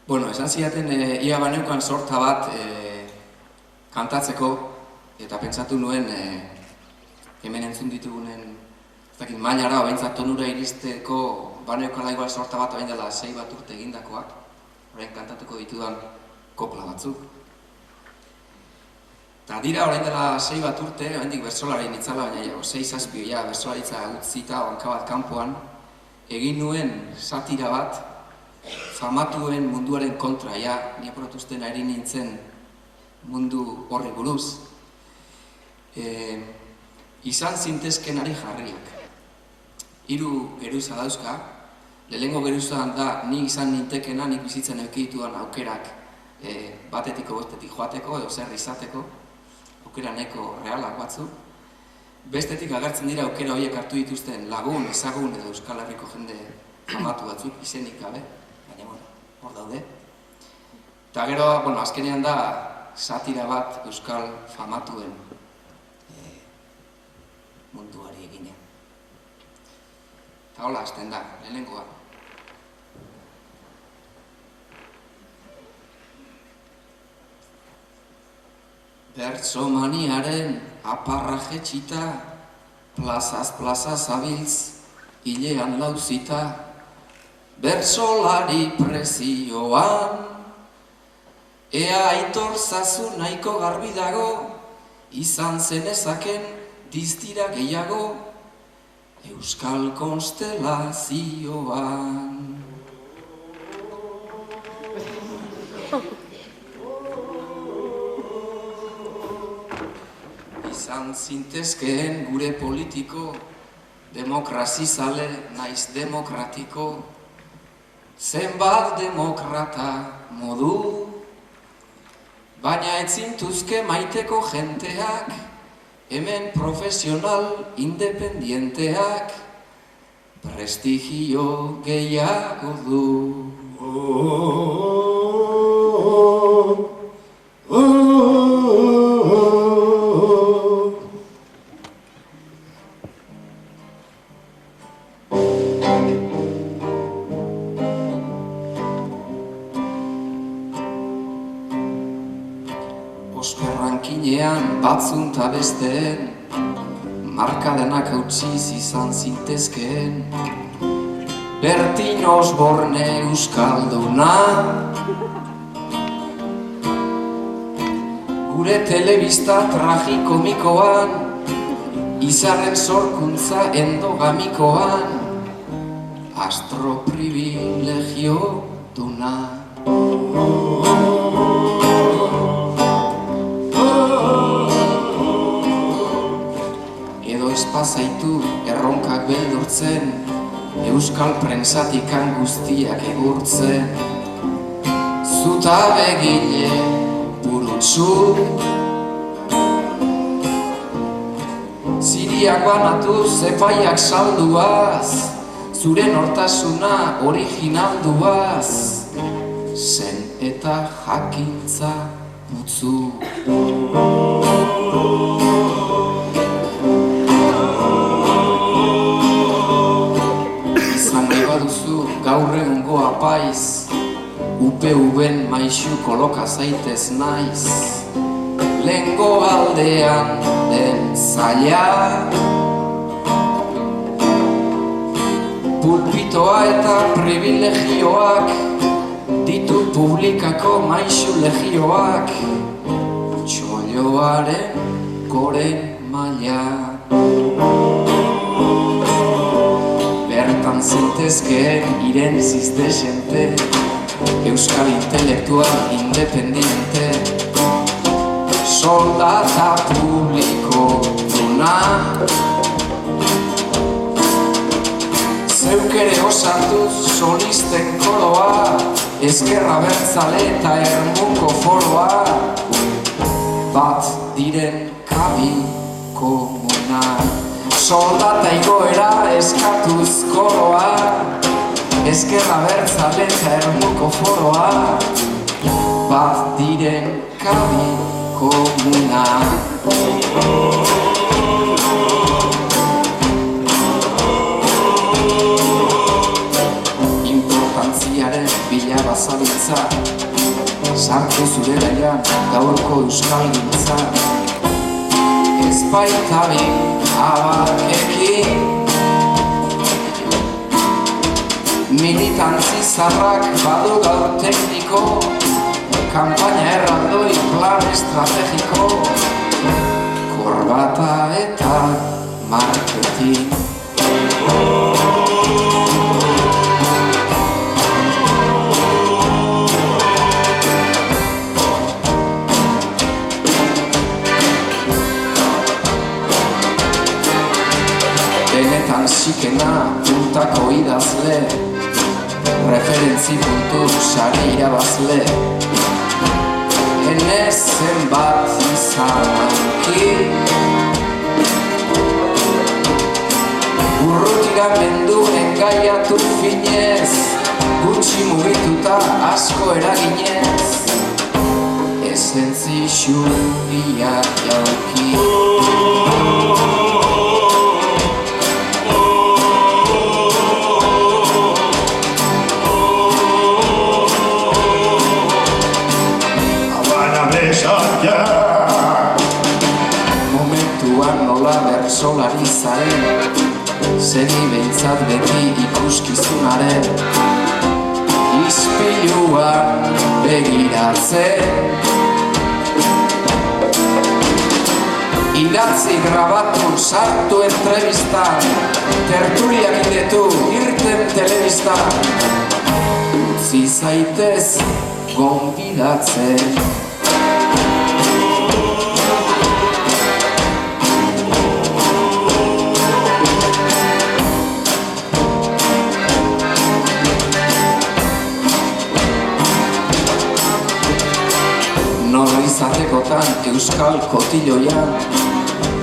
Bueno, esan zidaten ia baneukan sorta bat kantatzeko, eta pentsatu nuen hemen entzun ditugunen mailara, behintzat tonura iristeko baneukala igual sorta bat bain dela 6 bat urte egindakoak, orain kantatuko ditudan kopla batzuk. Eta dira orain dela 6 bat urte, oraindik bertsolari nitzala, baina 6-7 ja bertsolaritza utzita banka bat kanpoan, egin nuen satira bat, famatuen munduaren kontra, ja, ni aprotuzten ari nintzen mundu horri buruz. Izan zintezkenari jarriak. 3 geruza dauzka, lehenengo geruzan da ni izan nintekena, nik bizitzen eukituan aukerak batetiko bestetik joateko edo zer izateko, aukera neko realak batzu. Bestetik agertzen dira aukera horiek hartu dituzten lagun, ezagun edo Euskal Herriko jende famatu batzuk, izenik gabe, baina hor daude. Eta gero, azkenean da satira bat Euskal famatuen munduari egine. Eta hola, hasten da, lehenengoa. Bertsomaniaren aparra jetxita, plazaz plaza zabiltz, hilean lauzita, bertsolari prezioan, ea aitor zazu nahiko garbi dago, izan zenezaken diztira gehiago, Euskal konstelazioan. Izan zintezkeen gure politiko, demokrazizale naiz demokratiko, zenbat demokrata modu, baina ez zintuzke maiteko jenteak, hemen profesional independienteak, prestigio gehiago du. Oskorrankinean batzun ta besteen, markadenak hautsiz izan zintezkeen, Bertin Osborne euskalduna, gure telebista tragikomikoan, izarren sorkuntza endogamikoan, astroprivilegio duna. Espazaitu erronkak beldurtzen, euskal prentsatikan guztiak egurtzen, zuta begile burutsu, ziriak banatuz epaiak salduaz, zure nortasuna originalduaz, zen eta jakintza putzu. Gaur egungo apaiz, UPV-en maixu koloka zaitez naiz, lehengo aldean den zaila, pulpitoa eta privilegioak, ditu publikako maixu legioak, txolloaren goren maila. Bertan zintezkeen iren ziztesente, euskal intelektual independiente, soldata publiko duna, zeuk ere osatuz solisten koroa, ezkerra bertzale eta ermuko foroa, bat diren kabi komuna. Soldata igoera eskatuz koroa, ezkerra bertzale eta ermuko foroa, bat diren kabi komuna. Importantzia guztiaren bila bazabiltza, sartu zure gaian gaurko euskal gintza. Ez baitabi abakekin, militantzi zarrak badu gaur tekniko, kanpaina erraldoi plan estrategiko, korbata eta marketing. Benetan sikena puntako idazle, referentzi puntu sari irabazle. Enez zenbat izan auki, urrutira mendu engaiatu finez, gutxi mugituta asko eraginez, esentzi xuriak jauki. Momentuan nola bersolari zaren, segi behintzat beti ikuskizunaren, ispiluan begiratzen, idatzi grabatu sartu entrevistan, tertuliak idetu irten telebistan, utzi zaitez gonbidatzen. Izatekotan euskal kotilloian,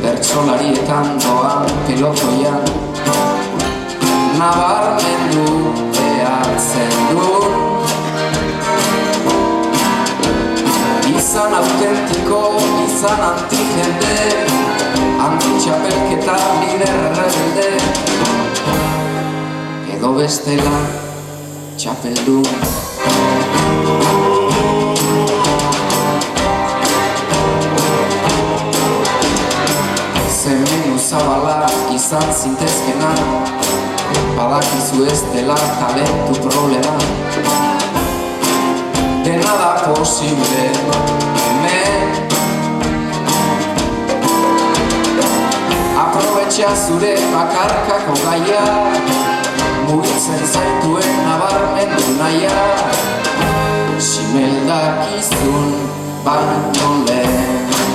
bertsolarietan doan pelotoian, nabarmendu behartzen du. Izan autentiko, izan anti-jende, anti-txapelketa lider rebelde, edo bestela txapeldu. Zabala izan zintezkena, badakizu ez dela talentu problema. Dena da posible hemen, aprobetxea zure bakarkako gaia, mugitzen zaituen nabarmendu nahia, simeldakizun baino lehen.